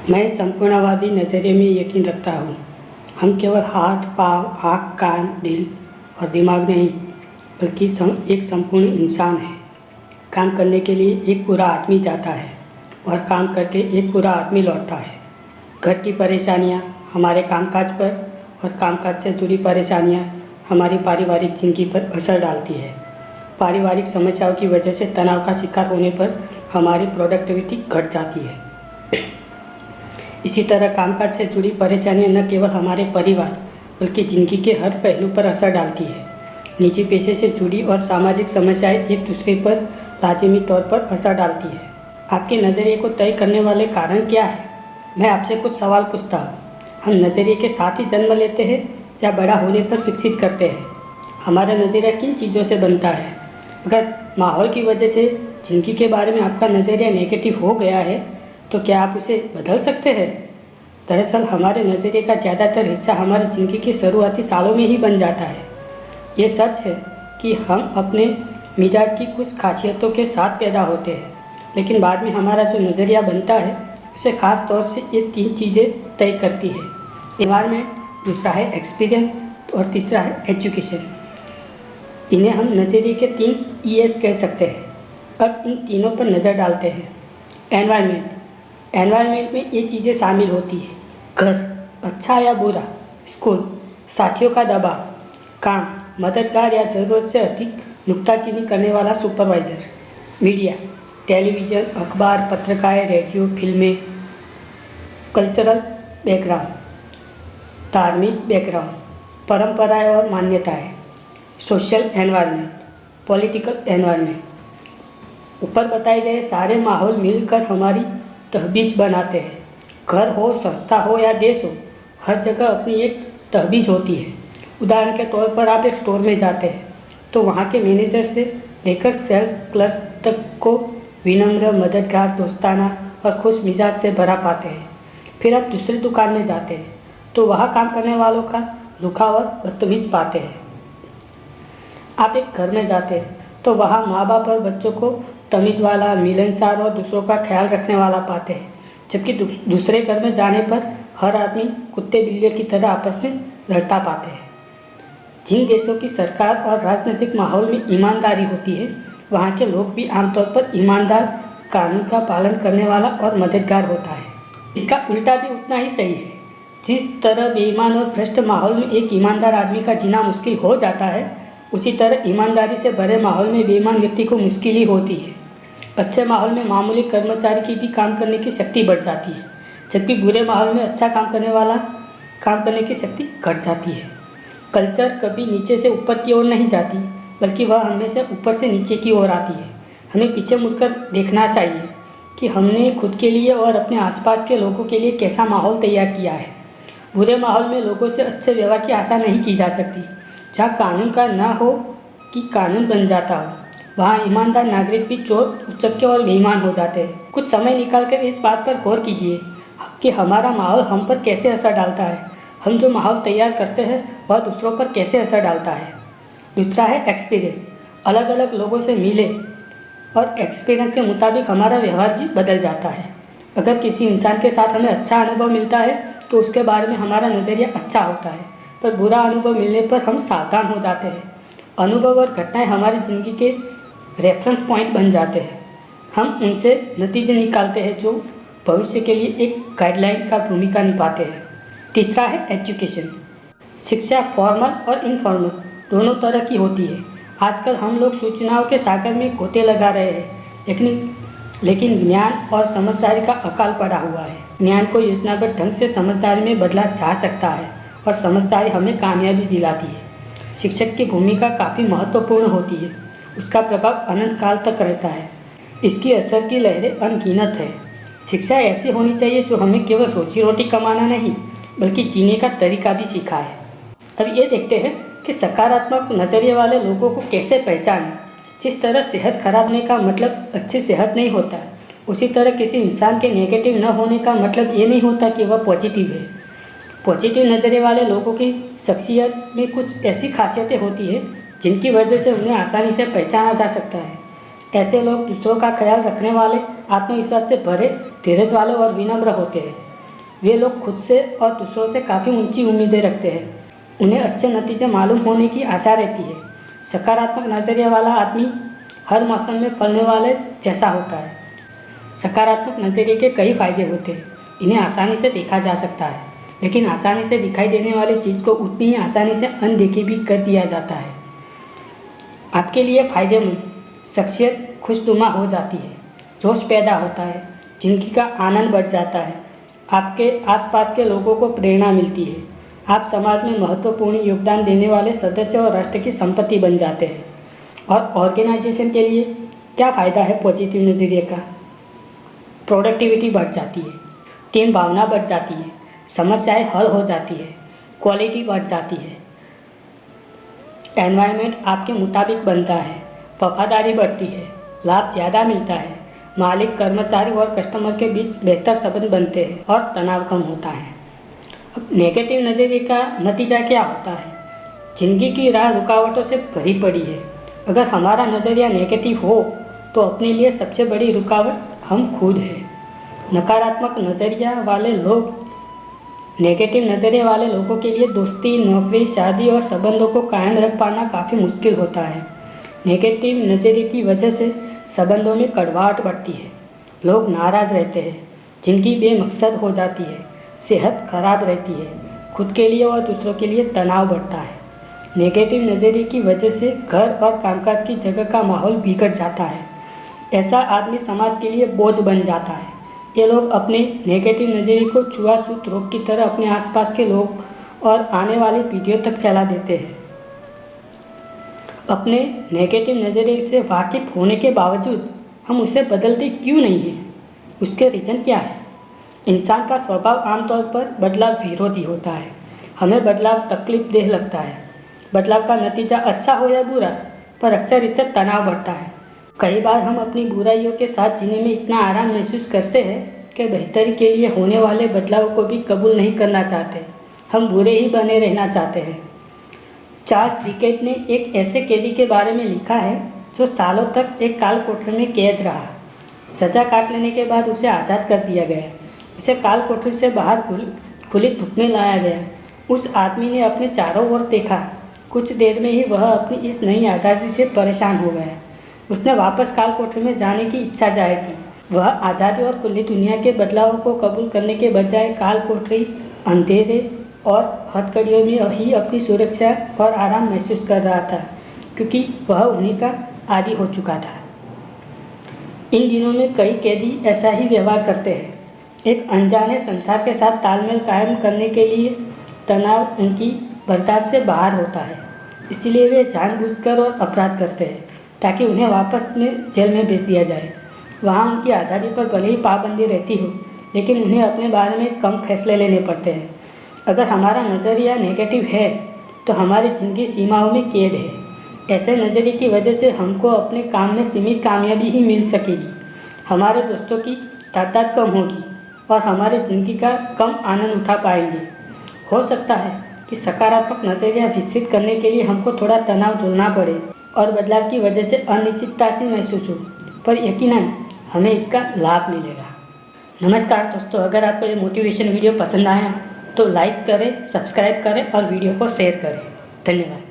मैं संपूर्णवादी नज़रिए में यकीन रखता हूँ। हम केवल हाथ, पाँव, आँख, कान, दिल और दिमाग नहीं, बल्कि एक संपूर्ण इंसान है। काम करने के लिए एक पूरा आदमी जाता है और काम करके एक पूरा आदमी लौटता है। घर की परेशानियाँ हमारे कामकाज पर और कामकाज से जुड़ी परेशानियाँ हमारी पारिवारिक जिंदगी पर असर डालती है। पारिवारिक समस्याओं की वजह से तनाव का शिकार होने पर हमारी प्रोडक्टिविटी घट जाती है। इसी तरह कामकाज से जुड़ी परेशानियां न केवल हमारे परिवार बल्कि जिंदगी के हर पहलू पर असर डालती है। निजी पेशे से जुड़ी और सामाजिक समस्याएं एक दूसरे पर लाजिमी तौर पर असर डालती है। आपके नज़रिए को तय करने वाले कारण क्या है? मैं आपसे कुछ सवाल पूछता हूँ। हम नज़रिए के साथ ही जन्म लेते हैं या बड़ा होने पर विकसित करते हैं? हमारा नज़रिया किन चीज़ों से बनता है? अगर माहौल की वजह से जिंदगी के बारे में आपका नज़रिया नेगेटिव हो गया है तो क्या आप उसे बदल सकते हैं? दरअसल हमारे नज़रिए का ज़्यादातर हिस्सा हमारी ज़िंदगी के शुरुआती सालों में ही बन जाता है। ये सच है कि हम अपने मिजाज की कुछ खासियतों के साथ पैदा होते हैं, लेकिन बाद में हमारा जो नज़रिया बनता है उसे ख़ास तौर से ये 3 चीज़ें तय करती है। एनवायरनमेंट, दूसरा है एक्सपीरियंस और तीसरा है एजुकेशन। इन्हें हम नज़रिए के 3 ES कह सकते हैं। अब इन तीनों पर नज़र डालते हैं। एनवायरनमेंट में ये चीज़ें शामिल होती है: घर, अच्छा या बुरा; स्कूल, साथियों का दबाव; काम, मददगार या ज़रूरत से अधिक नुक्ताचीनी करने वाला सुपरवाइज़र; मीडिया, टेलीविज़न, अखबार, पत्रिकाएं, रेडियो, फिल्में; कल्चरल बैकग्राउंड, धार्मिक बैकग्राउंड, परंपराएं और मान्यताएं; सोशल एनवायरनमेंट, पॉलिटिकल एनवायरनमेंट। ऊपर बताए गए सारे माहौल मिलकर हमारी तहबीज बनाते हैं। घर हो, संस्था हो या देश हो, हर जगह अपनी एक तहबीज होती है। उदाहरण के तौर पर आप एक स्टोर में जाते हैं तो वहाँ के मैनेजर से लेकर सेल्स क्लर्क तक को विनम्र, मददगार, दोस्ताना और खुश मिजाज से भरा पाते हैं। फिर आप दूसरी दुकान में जाते हैं तो वहाँ काम करने वालों का रुखा और बदतमीज पाते हैं। आप एक घर में जाते हैं तो वहाँ माँ बाप और बच्चों को तमीज़ वाला, मिलनसार और दूसरों का ख्याल रखने वाला पाते हैं, जबकि दूसरे घर में जाने पर हर आदमी कुत्ते बिल्लियों की तरह आपस में लड़ता पाते हैं। जिन देशों की सरकार और राजनीतिक माहौल में ईमानदारी होती है, वहाँ के लोग भी आमतौर पर ईमानदार, कानून का पालन करने वाला और मददगार होता है। इसका उल्टा भी उतना ही सही है। जिस तरह बेईमान और भ्रष्ट माहौल में एक ईमानदार आदमी का जीना मुश्किल हो जाता है, उसी तरह ईमानदारी से भरे माहौल में बेईमान व्यक्ति को मुश्किल ही होती है। अच्छे माहौल में मामूली कर्मचारी की भी काम करने की शक्ति बढ़ जाती है, जबकि बुरे माहौल में अच्छा काम करने वाला काम करने की शक्ति घट जाती है। कल्चर कभी नीचे से ऊपर की ओर नहीं जाती, बल्कि वह हमेशा ऊपर से नीचे की ओर आती है। हमें पीछे मुड़कर देखना चाहिए कि हमने खुद के लिए और अपने आसपास के लोगों के लिए कैसा माहौल तैयार किया है। बुरे माहौल में लोगों से अच्छे व्यवहार की आशा नहीं की जा सकती। जहाँ कानून का न हो कि कानून बन जाता हो, वहाँ ईमानदार नागरिक भी चोर, उचक्के और बेईमान हो जाते हैं। कुछ समय निकालकर इस बात पर गौर कीजिए कि हमारा माहौल हम पर कैसे असर डालता है। हम जो माहौल तैयार करते हैं वह दूसरों पर कैसे असर डालता है। दूसरा है एक्सपीरियंस। अलग अलग लोगों से मिले और एक्सपीरियंस के मुताबिक हमारा व्यवहार भी बदल जाता है। अगर किसी इंसान के साथ हमें अच्छा अनुभव मिलता है तो उसके बारे में हमारा नज़रिया अच्छा होता है, पर बुरा अनुभव मिलने पर हम सावधान हो जाते हैं। अनुभव और घटनाएं हमारी ज़िंदगी के रेफरेंस पॉइंट बन जाते हैं। हम उनसे नतीजे निकालते हैं जो भविष्य के लिए एक गाइडलाइन का भूमिका निभाते हैं। तीसरा है एजुकेशन। शिक्षा फॉर्मल और इनफॉर्मल दोनों तरह की होती है। आजकल हम लोग सूचनाओं के सागर में गोते लगा रहे हैं, लेकिन ज्ञान और समझदारी का अकाल पड़ा हुआ है। ज्ञान को योजनाबद्ध ढंग से समझदारी में बदला जा सकता है और समझदारी हमें कामयाबी दिलाती है। शिक्षक की भूमिका काफ़ी महत्वपूर्ण होती है। उसका प्रभाव अनंत काल तक रहता है। इसकी असर की लहरें अनगिनत है। शिक्षा ऐसी होनी चाहिए जो हमें केवल रोजी रोटी कमाना नहीं, बल्कि जीने का तरीका भी सिखाए। अब ये देखते हैं कि सकारात्मक नज़रिए वाले लोगों को कैसे पहचानें। जिस तरह सेहत खराब होने का मतलब अच्छी सेहत नहीं होता, उसी तरह किसी इंसान के नेगेटिव न होने का मतलब ये नहीं होता कि वह पॉजिटिव है। पॉजिटिव नज़रिए वाले लोगों की शख्सियत में कुछ ऐसी खासियतें होती है जिनकी वजह से उन्हें आसानी से पहचाना जा सकता है। ऐसे लोग दूसरों का ख्याल रखने वाले, आत्मविश्वास से भरे, धीरज वाले और विनम्र होते हैं। वे लोग खुद से और दूसरों से काफ़ी ऊंची उम्मीदें रखते हैं। उन्हें अच्छे नतीजे मालूम होने की आशा रहती है। सकारात्मक नज़रिया वाला आदमी हर मौसम में फलने वाले जैसा होता है। सकारात्मक नज़रिए के कई फायदे होते हैं। इन्हें आसानी से देखा जा सकता है, लेकिन आसानी से दिखाई देने वाली चीज़ को उतनी ही आसानी से अनदेखी भी कर दिया जाता है। आपके लिए फ़ायदेमंद शख्सियत खुशनुमा हो जाती है, जोश पैदा होता है, ज़िंदगी का आनंद बढ़ जाता है, आपके आसपास के लोगों को प्रेरणा मिलती है, आप समाज में महत्वपूर्ण योगदान देने वाले सदस्य और राष्ट्र की संपत्ति बन जाते हैं। और ऑर्गेनाइजेशन के लिए क्या फ़ायदा है पॉजिटिव नज़रिए का? प्रोडक्टिविटी बढ़ जाती है, टीम भावना बढ़ जाती है, समस्याएं हल हो जाती है, क्वालिटी बढ़ जाती है, एनवायरनमेंट आपके मुताबिक बनता है, वफादारी बढ़ती है, लाभ ज़्यादा मिलता है, मालिक कर्मचारी और कस्टमर के बीच बेहतर संबंध बनते हैं और तनाव कम होता है। अब नेगेटिव नज़रिए का नतीजा क्या होता है? जिंदगी की राह रुकावटों से भरी पड़ी है। अगर हमारा नज़रिया नेगेटिव हो तो अपने लिए सबसे बड़ी रुकावट हम खुद हैं। नकारात्मक नज़रिया वाले लोग नेगेटिव नज़रिए वाले लोगों के लिए दोस्ती, नौकरी, शादी और संबंधों को कायम रख पाना काफ़ी मुश्किल होता है। नेगेटिव नज़रिए की वजह से संबंधों में कड़वाहट बढ़ती है, लोग नाराज़ रहते हैं, जिनकी बेमकसद हो जाती है, सेहत खराब रहती है, खुद के लिए और दूसरों के लिए तनाव बढ़ता है। नेगेटिव नज़रिए की वजह से घर और कामकाज की जगह का माहौल बिगड़ जाता है। ऐसा आदमी समाज के लिए बोझ बन जाता है। ये लोग अपने नेगेटिव नज़रिए को छुआछूत रोग की तरह अपने आसपास के लोग और आने वाली पीढ़ियों तक फैला देते हैं। अपने नेगेटिव नज़रिए से वाकिफ होने के बावजूद हम उसे बदलते क्यों नहीं हैं? उसके रीज़न क्या है? इंसान का स्वभाव आमतौर पर बदलाव विरोधी होता है। हमें बदलाव तकलीफ देह लगता है। बदलाव का नतीजा अच्छा हो या बुरा, पर अक्सर इससे तनाव बढ़ता है। कई बार हम अपनी बुराइयों के साथ जीने में इतना आराम महसूस करते हैं कि बेहतरी के लिए होने वाले बदलाव को भी कबूल नहीं करना चाहते। हम बुरे ही बने रहना चाहते हैं। चार्ल्स डिकेंस ने एक ऐसे कैदी के बारे में लिखा है जो सालों तक एक काल कोठरी में कैद रहा। सज़ा काट लेने के बाद उसे आज़ाद कर दिया गया। उसे काल कोठरी से बाहर खुली धूप में लाया गया। उस आदमी ने अपने चारों ओर देखा। कुछ देर में ही वह अपनी इस नई आज़ादी से परेशान हो गया। उसने वापस काल कोठरी में जाने की इच्छा जाहिर की। वह आज़ादी और खुली दुनिया के बदलाव को कबूल करने के बजाय काल कोठरी, अंधेरे और हथकड़ियों में ही अपनी सुरक्षा और आराम महसूस कर रहा था, क्योंकि वह उन्हीं का आदी हो चुका था। इन दिनों में कई कैदी ऐसा ही व्यवहार करते हैं। एक अनजाने संसार के साथ तालमेल कायम करने के लिए तनाव उनकी बर्दाश्त से बाहर होता है। इसलिए वे जानबूझकर और अपराध करते हैं ताकि उन्हें वापस में जेल में भेज दिया जाए। वहाँ उनकी आज़ादी पर भले ही पाबंदी रहती हो, लेकिन उन्हें अपने बारे में कम फैसले लेने पड़ते हैं। अगर हमारा नज़रिया नेगेटिव है तो हमारी ज़िंदगी सीमाओं में कैद है। ऐसे नज़रिए की वजह से हमको अपने काम में सीमित कामयाबी ही मिल सकेगी, हमारे दोस्तों की तादाद कम होगी और हमारी ज़िंदगी का कम आनंद उठा पाएंगे। हो सकता है कि सकारात्मक नज़रिया विकसित करने के लिए हमको थोड़ा तनाव झेलना पड़े और बदलाव की वजह से अनिश्चितता सी महसूस हो, पर यकीनन हमें इसका लाभ मिलेगा। नमस्कार दोस्तों, अगर आपको ये मोटिवेशन वीडियो पसंद आया तो लाइक करें, सब्सक्राइब करें और वीडियो को शेयर करें। धन्यवाद।